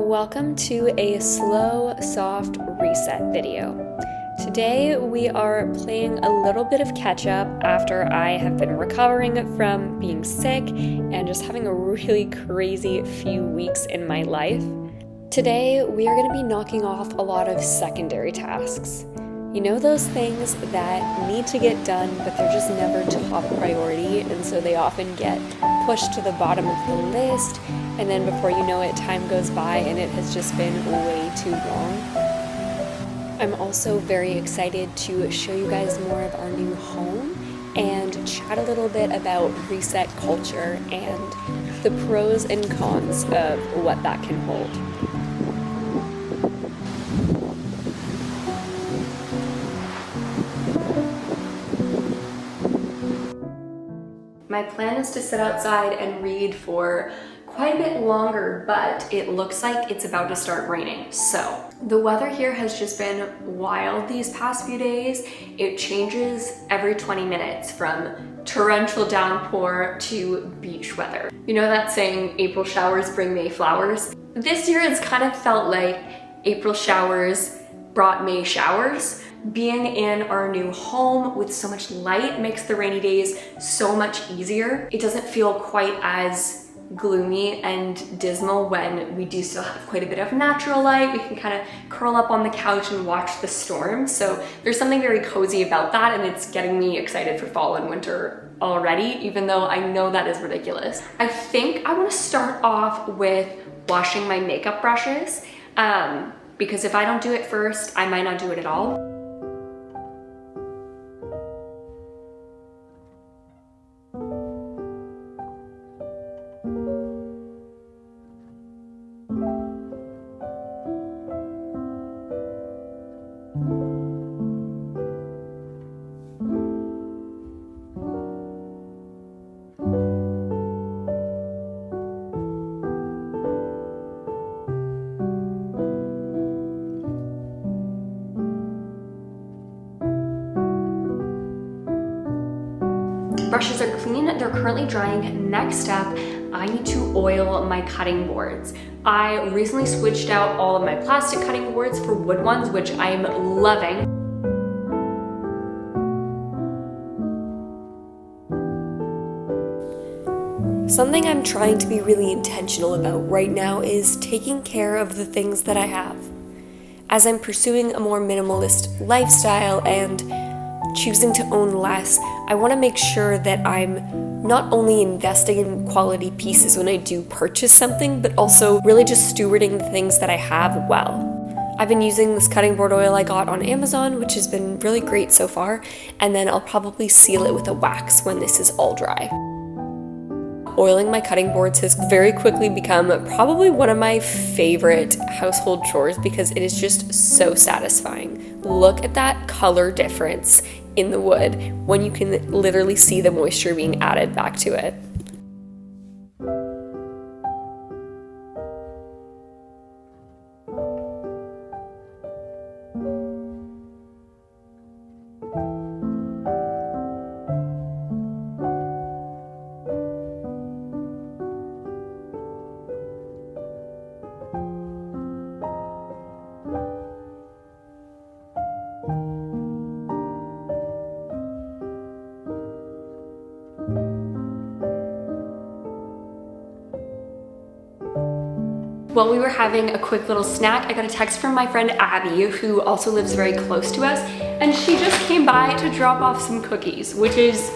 Welcome to a slow, soft reset video. Today we are playing a little bit of catch up after I have been recovering from being sick and just having a really crazy few weeks in my life. Today we are going to be knocking off a lot of secondary tasks. You know those things that need to get done, but they're just never top priority, and so they often get pushed to the bottom of the list, and then before you know it, time goes by and it has just been way too long. I'm also very excited to show you guys more of our new home and chat a little bit about reset culture and the pros and cons of what that can hold. My plan is to sit outside and read for quite a bit longer, but it looks like it's about to start raining. So the weather here has just been wild these past few days. It changes every 20 minutes from torrential downpour to beach weather. You know that saying, April showers bring May flowers? This year it's kind of felt like April showers brought May showers. Being in our new home with so much light makes the rainy days so much easier. It doesn't feel quite as gloomy and dismal when we do still have quite a bit of natural light. We can kind of curl up on the couch and watch the storm. So there's something very cozy about that, and it's getting me excited for fall and winter already, even though I know that is ridiculous. I think I want to start off with washing my makeup brushes because if I don't do it first, I might not do it at all. Brushes are clean, they're currently drying. Next up, I need to oil my cutting boards. I recently switched out all of my plastic cutting boards for wood ones, which I'm loving. Something I'm trying to be really intentional about right now is taking care of the things that I have. As I'm pursuing a more minimalist lifestyle and choosing to own less, I want to make sure that I'm not only investing in quality pieces when I do purchase something, but also really just stewarding the things that I have well. I've been using this cutting board oil I got on Amazon, which has been really great so far, and then I'll probably seal it with a wax when this is all dry. Oiling my cutting boards has very quickly become probably one of my favorite household chores because it is just so satisfying. Look at that color difference in the wood when you can literally see the moisture being added back to it. While we were having a quick little snack, I got a text from my friend Abby, who also lives very close to us, and she just came by to drop off some cookies, which is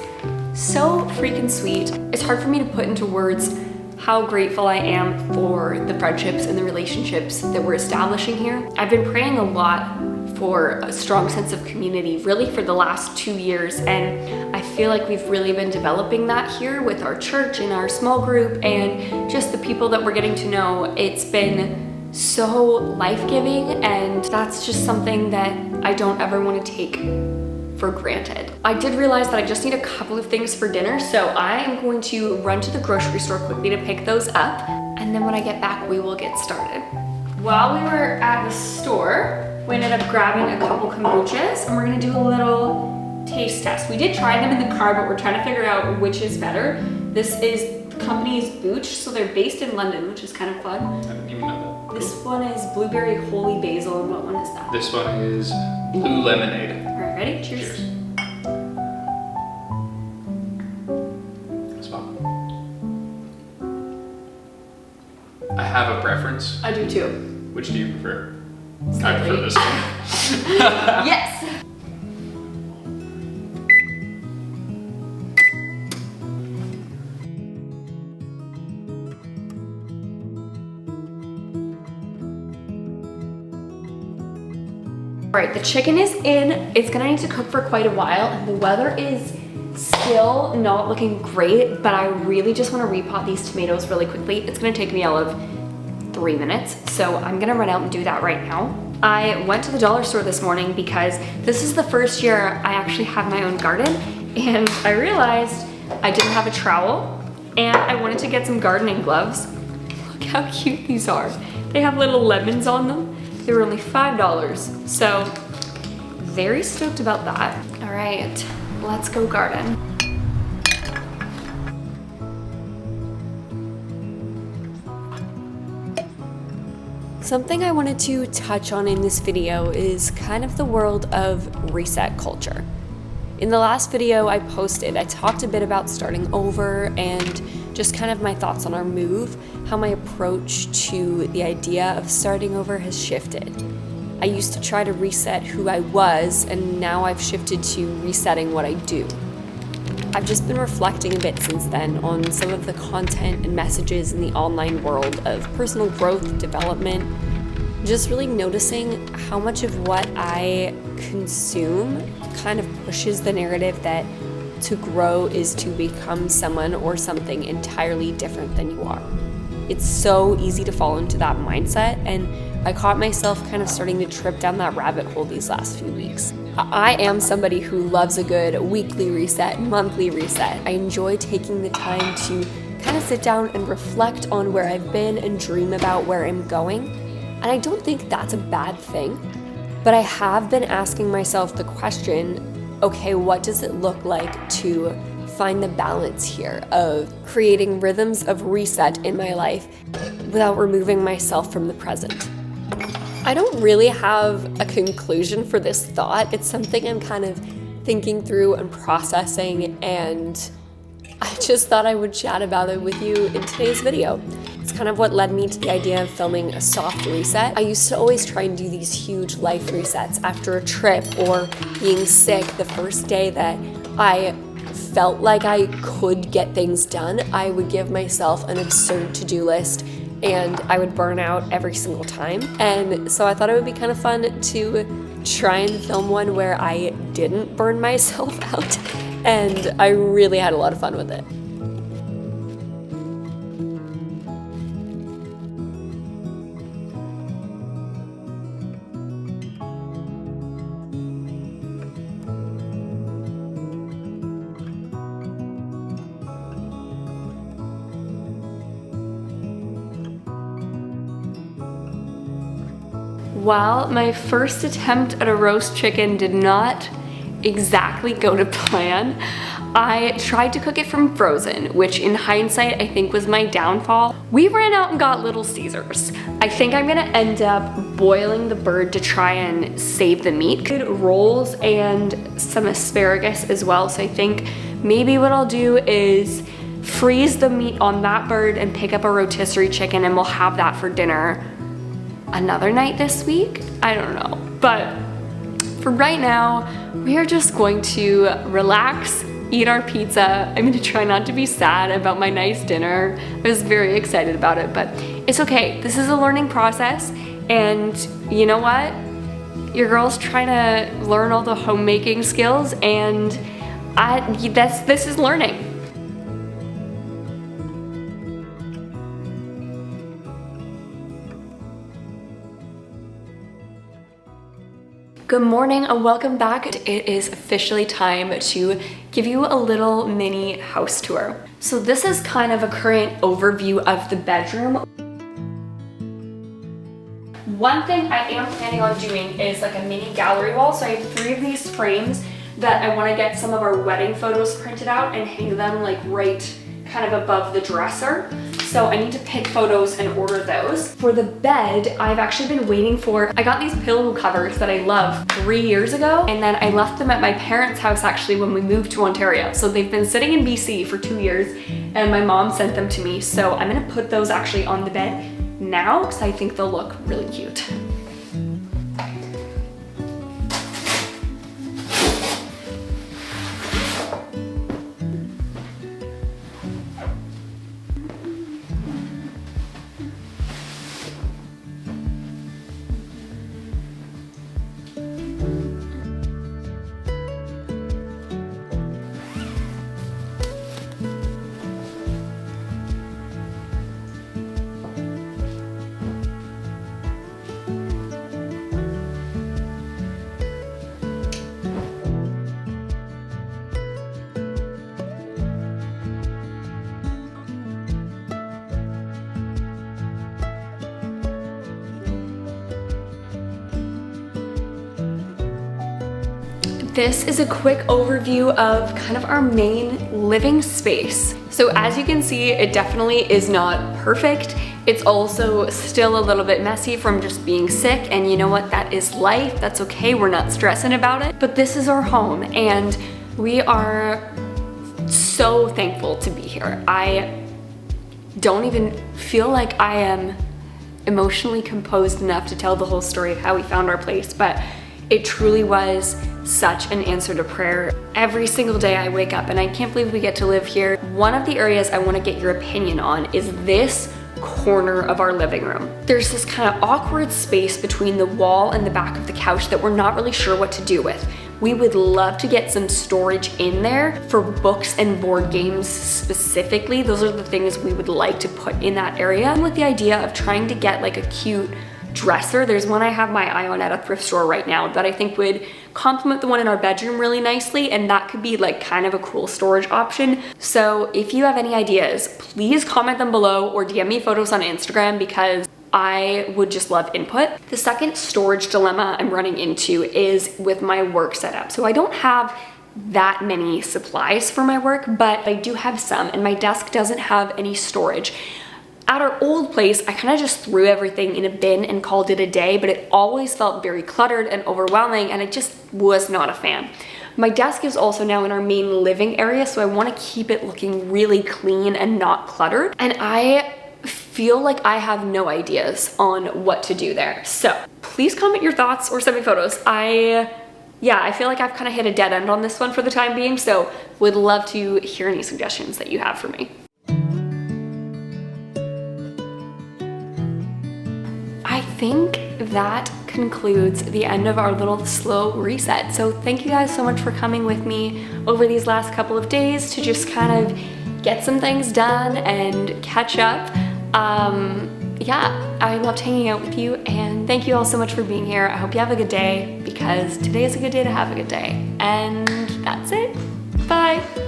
so freaking sweet. It's hard for me to put into words how grateful I am for the friendships and the relationships that we're establishing here. I've been praying a lot for a strong sense of community really for the last 2 years, and I feel like we've really been developing that here with our church and our small group and just the people that we're getting to know. It's been so life-giving, and that's just something that I don't ever want to take for granted. I did realize that I just need a couple of things for dinner, so I am going to run to the grocery store quickly to pick those up, and then when I get back we will get started. While we were at the store, we ended up grabbing a couple kombuchas, and we're gonna do a little taste test. We did try them in the car, but we're trying to figure out which is better. This is company is Booch, so they're based in London, which is kind of fun. I didn't even know that. This one is blueberry holy basil, and what one is that? This one is blue lemonade. All right, ready? Cheers. That's fun. I have a preference. I do too. Which do you prefer? I Slightly. prefer this one. Yes! All right, the chicken is in. It's gonna need to cook for quite a while, and the weather is still not looking great, but I really just wanna repot these tomatoes really quickly. It's gonna take me all of 3 minutes, so I'm gonna run out and do that right now. I went to the dollar store this morning because this is the first year I actually have my own garden, and I realized I didn't have a trowel, and I wanted to get some gardening gloves. Look how cute these are. They have little lemons on them. They were only $5, so very stoked about that. All right, let's go garden. Something I wanted to touch on in this video is kind of the world of reset culture. In the last video I posted, I talked a bit about starting over and just kind of my thoughts on our move, how my approach to the idea of starting over has shifted. I used to try to reset who I was, and now I've shifted to resetting what I do. I've just been reflecting a bit since then on some of the content and messages in the online world of personal growth, development, just really noticing how much of what I consume kind of pushes the narrative that to grow is to become someone or something entirely different than you are. It's so easy to fall into that mindset, and I caught myself kind of starting to trip down that rabbit hole these last few weeks. I am somebody who loves a good weekly reset, monthly reset. I enjoy taking the time to kind of sit down and reflect on where I've been and dream about where I'm going. And I don't think that's a bad thing, but I have been asking myself the question, okay, what does it look like to find the balance here of creating rhythms of reset in my life without removing myself from the present? I don't really have a conclusion for this thought. It's something I'm kind of thinking through and processing, and I just thought I would chat about it with you in today's video. It's kind of what led me to the idea of filming a soft reset. I used to always try and do these huge life resets after a trip or being sick. The first day that I felt like I could get things done, I would give myself an absurd to-do list, and I would burn out every single time. And so I thought it would be kind of fun to try and film one where I didn't burn myself out, and I really had a lot of fun with it. While my first attempt at a roast chicken did not exactly go to plan, I tried to cook it from frozen, which in hindsight I think was my downfall. We ran out and got Little Caesars. I think I'm gonna end up boiling the bird to try and save the meat. Good rolls and some asparagus as well, so I think maybe what I'll do is freeze the meat on that bird and pick up a rotisserie chicken, and we'll have that for dinner another night this week. I don't know, but for right now, we are just going to relax, eat our pizza. I'm gonna try not to be sad about my nice dinner. I was very excited about it, but it's okay. This is a learning process, and you know what? Your girl's trying to learn all the homemaking skills, and this is learning. Good morning and welcome back. It is officially time to give you a little mini house tour. So this is kind of a current overview of the bedroom. One thing I am planning on doing is like a mini gallery wall. So I have 3 of these frames that I want to get some of our wedding photos printed out and hang them like right kind of above the dresser. So I need to pick photos and order those. For the bed, I've actually been waiting for, I got these pillow covers that I love 3 years ago, and then I left them at my parents' house actually when we moved to Ontario. So they've been sitting in BC for 2 years, and my mom sent them to me. So I'm gonna put those actually on the bed now because I think they'll look really cute. This is a quick overview of kind of our main living space. So as you can see, it definitely is not perfect. It's also still a little bit messy from just being sick, and you know what, that is life, that's okay, we're not stressing about it. But this is our home, and we are so thankful to be here. I don't even feel like I am emotionally composed enough to tell the whole story of how we found our place, but it truly was such an answer to prayer. Every single day I wake up and I can't believe we get to live here. One of the areas I want to get your opinion on is this corner of our living room. There's this kind of awkward space between the wall and the back of the couch that we're not really sure what to do with. We would love to get some storage in there for books and board games specifically. Those are the things we would like to put in that area. And with the idea of trying to get like a cute dresser. There's one I have my eye on at a thrift store right now that I think would complement the one in our bedroom really nicely, and that could be like kind of a cool storage option. So if you have any ideas, please comment them below or DM me photos on Instagram because I would just love input. The second storage dilemma I'm running into is with my work setup. So I don't have that many supplies for my work, but I do have some, and my desk doesn't have any storage. At our old place, I kind of just threw everything in a bin and called it a day, but it always felt very cluttered and overwhelming, and I just was not a fan. My desk is also now in our main living area, so I want to keep it looking really clean and not cluttered, and I feel like I have no ideas on what to do there. So please comment your thoughts or send me photos. I feel like I've kind of hit a dead end on this one for the time being, so would love to hear any suggestions that you have for me. I think that concludes the end of our little slow reset. So thank you guys so much for coming with me over these last couple of days to just kind of get some things done and catch up. I loved hanging out with you, and thank you all so much for being here. I hope you have a good day because today is a good day to have a good day. And that's it. Bye.